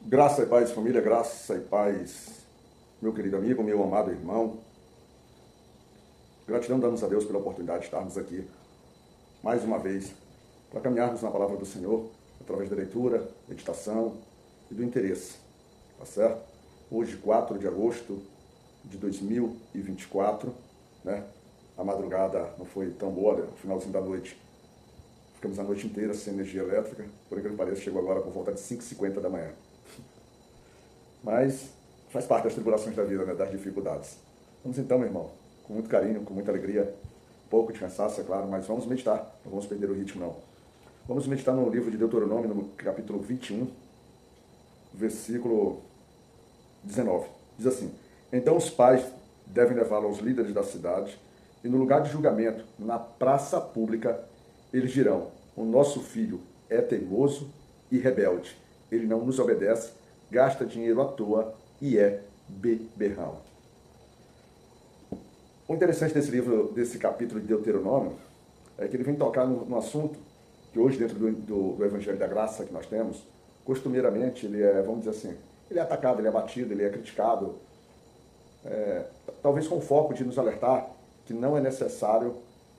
Graça e paz, família, graça e paz, meu querido amigo, meu amado irmão. Gratidão damos a Deus pela oportunidade de estarmos aqui mais uma vez para caminharmos na palavra do Senhor através da leitura, meditação e do interesse, tá certo? Hoje, 4 de agosto de 2024, né? A madrugada não foi tão boa, no finalzinho da noite. Ficamos a noite inteira sem energia elétrica, por incrível que pareça, chegou agora por volta de 5h50 da manhã. Mas faz parte das tribulações da vida, né? Das dificuldades. Vamos então, meu irmão, com muito carinho, com muita alegria, um pouco de cansaço, é claro, mas vamos meditar, não vamos perder o ritmo, não. Vamos meditar no livro de Deuteronômio, no capítulo 21, versículo 19. Diz assim: Então os pais devem levá-lo aos líderes da cidade, e no lugar de julgamento, na praça pública, eles dirão: o nosso filho é teimoso e rebelde, ele não nos obedece, gasta dinheiro à toa e é beberrão. O interessante desse livro, desse capítulo de Deuteronômio, é que ele vem tocar no assunto que hoje, dentro do Evangelho da Graça que nós temos, costumeiramente ele é, vamos dizer assim, ele é atacado, ele é batido, ele é criticado, talvez com o foco de nos alertar que não é necessário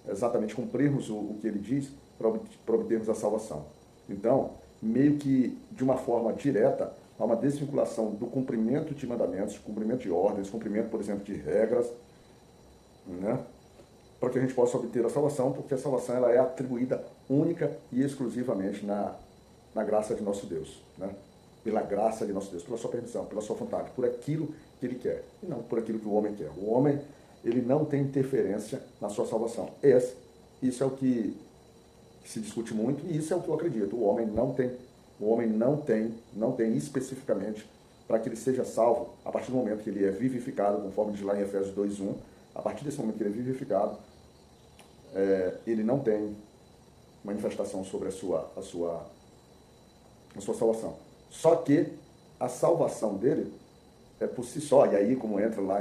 exatamente cumprirmos o que ele diz para obtermos a salvação. Então, meio que de uma forma direta, há uma desvinculação do cumprimento de mandamentos, cumprimento de ordens, cumprimento, por exemplo, de regras, né? Para que a gente possa obter a salvação, porque a salvação ela é atribuída única e exclusivamente na graça de nosso Deus, né? Pela graça de nosso Deus, pela sua permissão, pela sua vontade, por aquilo que ele quer, e não por aquilo que o homem quer. O homem, ele não tem interferência na sua salvação. Isso é o que se discute muito, e isso é o que eu acredito. O homem não tem especificamente para que ele seja salvo a partir do momento que ele é vivificado, conforme diz lá em Efésios 2:1. A partir desse momento que ele é vivificado, ele não tem manifestação sobre a sua salvação. Só que a salvação dele é por si só, e aí como entra lá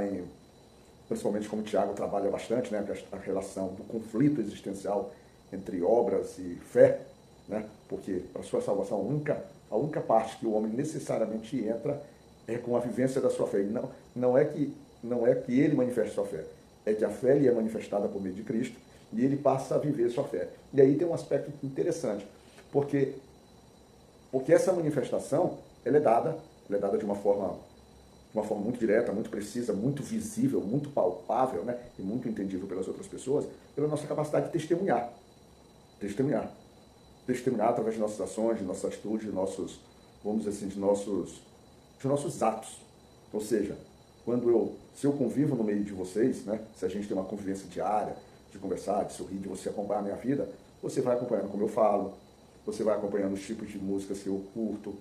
principalmente como o Tiago trabalha bastante, né, a relação do conflito existencial entre obras e fé, né, porque para a sua salvação a única parte que o homem necessariamente entra é com a vivência da sua fé. Não é que ele manifeste sua fé, é que a fé lhe é manifestada por meio de Cristo e ele passa a viver sua fé. E aí tem um aspecto interessante, porque essa manifestação ela é dada de uma forma muito direta, muito precisa, muito visível, muito palpável, né, e muito entendível pelas outras pessoas, pela nossa capacidade de testemunhar. Testemunhar através de nossas ações, de nossas atitudes, de nossos, vamos dizer assim, de nossos atos. Ou seja, se eu convivo no meio de vocês, né, se a gente tem uma convivência diária, de conversar, de sorrir, de você acompanhar a minha vida, você vai acompanhando como eu falo, você vai acompanhando os tipos de músicas que eu curto,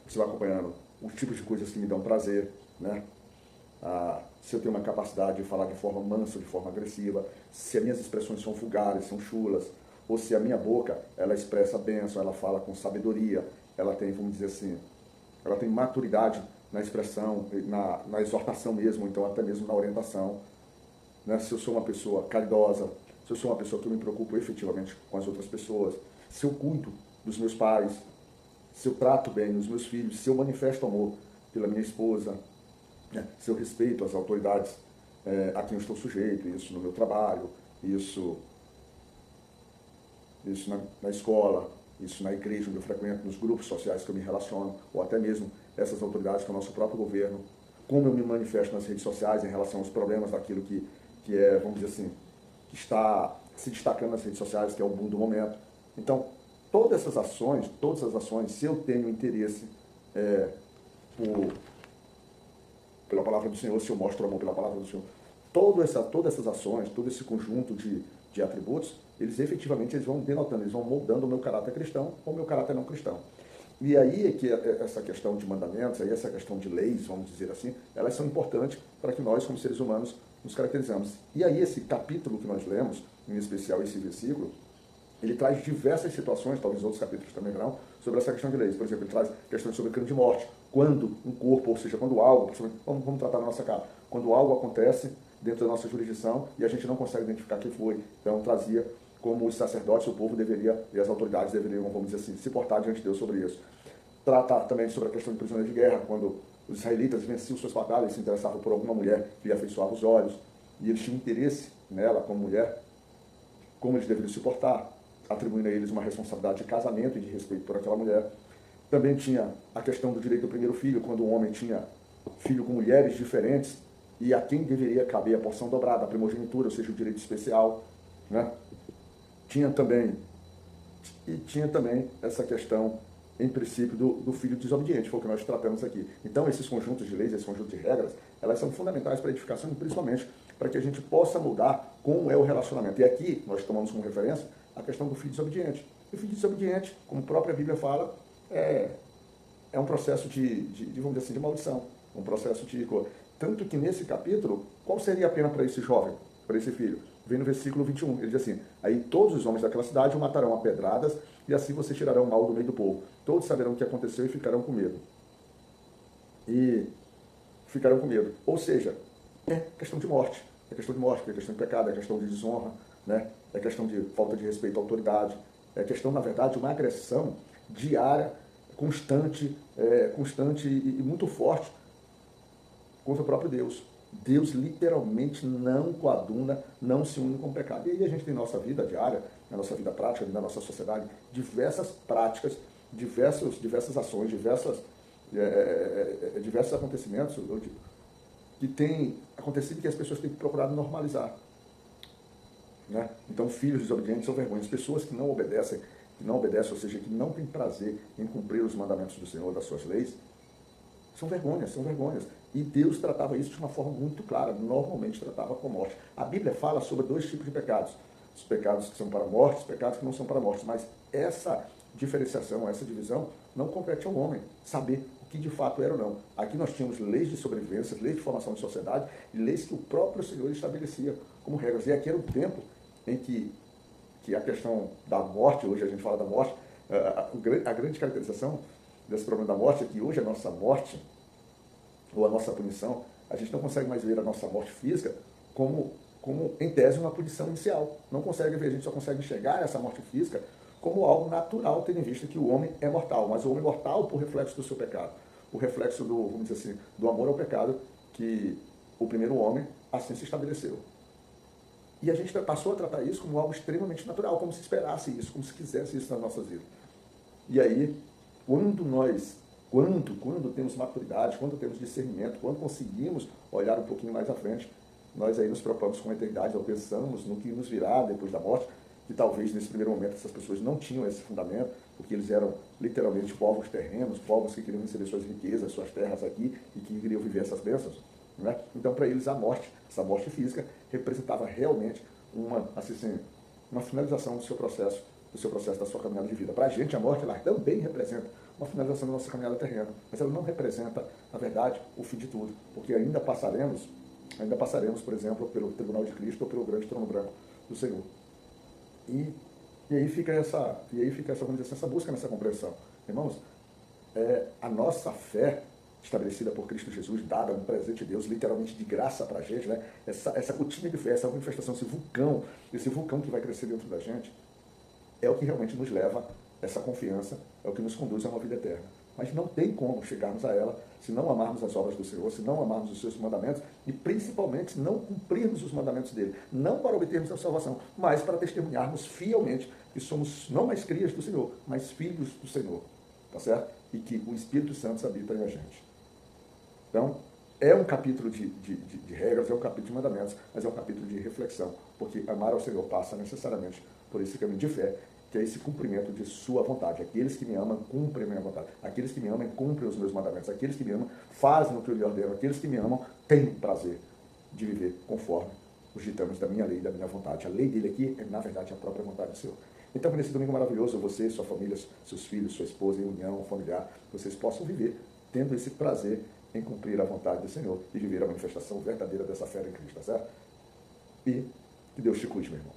você vai acompanhando os tipos de coisas que me dão prazer, né? Se eu tenho uma capacidade de falar de forma mansa, de forma agressiva, se as minhas expressões são vulgares, são chulas, ou se a minha boca, ela expressa bênção, ela fala com sabedoria, ela tem, vamos dizer assim, ela tem maturidade na expressão, na exortação mesmo, então até mesmo na orientação, né? Se eu sou uma pessoa caridosa, se eu sou uma pessoa que eu me preocupo efetivamente com as outras pessoas, se eu cuido dos meus pais, se eu trato bem os meus filhos, se eu manifesto amor pela minha esposa, né? Se eu respeito as autoridades a quem eu estou sujeito, isso no meu trabalho, isso na escola, isso na igreja onde eu frequento, nos grupos sociais que eu me relaciono, ou até mesmo essas autoridades que é o nosso próprio governo, como eu me manifesto nas redes sociais em relação aos problemas daquilo que é, vamos dizer assim, que está se destacando nas redes sociais, que é o boom do momento. Então, todas as ações, se eu tenho interesse pela palavra do Senhor, se eu mostro amor pela palavra do Senhor, todas essas ações, todo esse conjunto de atributos, eles efetivamente vão denotando, eles vão moldando o meu caráter cristão ou o meu caráter não cristão. E aí é que essa questão de mandamentos, aí essa questão de leis, vamos dizer assim, elas são importantes para que nós, como seres humanos, nos caracterizamos. E aí esse capítulo que nós lemos, em especial esse versículo, ele traz diversas situações, talvez outros capítulos também verão, sobre essa questão de leis. Por exemplo, ele traz questões sobre crime de morte. Quando um corpo, ou seja, quando algo, vamos tratar na nossa cara, quando algo acontece dentro da nossa jurisdição e a gente não consegue identificar quem foi. Então trazia como os sacerdotes, o povo deveria, e as autoridades deveriam, vamos dizer assim, se portar diante de Deus sobre isso. trata também sobre a questão de prisioneiros de guerra, quando os israelitas venciam suas batalhas e se interessavam por alguma mulher que lhe afeiçoava os olhos, e eles tinham interesse nela como mulher, como eles deveriam se portar, atribuindo a eles uma responsabilidade de casamento e de respeito por aquela mulher. Também tinha a questão do direito ao primeiro filho, quando o homem tinha filho com mulheres diferentes, e a quem deveria caber a porção dobrada, a primogenitura, ou seja, o direito especial, né? Tinha também essa questão, em princípio, do filho desobediente, foi o que nós tratamos aqui. Então, esses conjuntos de leis, esse conjunto de regras, elas são fundamentais para a edificação e principalmente para que a gente possa mudar como é o relacionamento. E aqui, nós tomamos como referência a questão do filho desobediente. E o filho desobediente, como a própria Bíblia fala, é um processo vamos dizer assim, de maldição, um processo de... Tanto que nesse capítulo, qual seria a pena para esse jovem, para esse filho? Vem no versículo 21, ele diz assim: aí todos os homens daquela cidade o matarão a pedradas, e assim você tirará o mal do meio do povo. Todos saberão o que aconteceu e ficarão com medo. Ou seja, é questão de morte. É questão de morte, é questão de pecado, é questão de desonra, né? É questão de falta de respeito à autoridade. É questão, na verdade, de uma agressão diária, constante e muito forte contra o próprio Deus. Deus literalmente não coaduna, não se une com o pecado. E aí a gente tem na nossa vida diária, na nossa vida prática, na nossa sociedade, diversas práticas, diversas ações, diversos acontecimentos que têm acontecido e que as pessoas têm procurado normalizar. Né? Então, filhos desobedientes são vergonhas. Pessoas que não obedecem, ou seja, que não têm prazer em cumprir os mandamentos do Senhor, das suas leis, são vergonhas. E Deus tratava isso de uma forma muito clara, normalmente tratava com a morte. A Bíblia fala sobre 2 tipos de pecados: os pecados que são para a morte, os pecados que não são para a morte. Mas essa diferenciação, essa divisão, não compete ao homem saber o que de fato era ou não. Aqui nós tínhamos leis de sobrevivência, leis de formação de sociedade e leis que o próprio Senhor estabelecia como regras. E aqui era um tempo em que a questão da morte, hoje a gente fala da morte, a grande caracterização desse problema da morte é que hoje a nossa morte, ou a nossa punição, a gente não consegue mais ver a nossa morte física como em tese, uma punição inicial. Não consegue ver, a gente só consegue enxergar essa morte física como algo natural, tendo em vista que o homem é mortal, mas o homem é mortal por reflexo do seu pecado, por reflexo vamos dizer assim, do amor ao pecado que o primeiro homem assim se estabeleceu. E a gente passou a tratar isso como algo extremamente natural, como se esperasse isso, como se quisesse isso nas nossas vidas. E aí, quando temos maturidade, quando temos discernimento, quando conseguimos olhar um pouquinho mais à frente, nós aí nos preocupamos com a eternidade, ou pensamos no que nos virá depois da morte, que talvez nesse primeiro momento essas pessoas não tinham esse fundamento, porque eles eram literalmente povos terrenos, povos que queriam receber suas riquezas, suas terras aqui, e que queriam viver essas bênçãos. Né? Então, para eles, a morte, essa morte física, representava realmente uma finalização do seu processo, da sua caminhada de vida. Para a gente, a morte, ela também representa uma finalização da nossa caminhada terrena, mas ela não representa, na verdade, o fim de tudo, porque ainda passaremos, por exemplo, pelo tribunal de Cristo ou pelo grande trono branco do Senhor. E aí fica essa busca nessa compreensão. Irmãos, a nossa fé estabelecida por Cristo Jesus, dada um presente de Deus, literalmente de graça para a gente, né? Essa cortina de fé, essa manifestação, esse vulcão que vai crescer dentro da gente, é o que realmente nos leva a essa confiança, é o que nos conduz a uma vida eterna. Mas não tem como chegarmos a ela se não amarmos as obras do Senhor, se não amarmos os seus mandamentos e principalmente se não cumprirmos os mandamentos dele. Não para obtermos a salvação, mas para testemunharmos fielmente que somos não mais crias do Senhor, mas filhos do Senhor. Tá certo? E que o Espírito Santo habita em a gente. Então, é um capítulo de regras, é um capítulo de mandamentos, mas é um capítulo de reflexão, porque amar ao Senhor passa necessariamente por esse caminho de fé, que é esse cumprimento de sua vontade. Aqueles que me amam, cumprem a minha vontade. Aqueles que me amam, cumprem os meus mandamentos. Aqueles que me amam, fazem o que eu lhe ordeno. Aqueles que me amam, têm prazer de viver conforme os ditames da minha lei e da minha vontade. A lei dele aqui é, na verdade, a própria vontade do Senhor. Então, nesse domingo maravilhoso, você, sua família, seus filhos, sua esposa, em união familiar, vocês possam viver tendo esse prazer em cumprir a vontade do Senhor e viver a manifestação verdadeira dessa fé em Cristo, tá certo? E que Deus te cuide, meu irmão.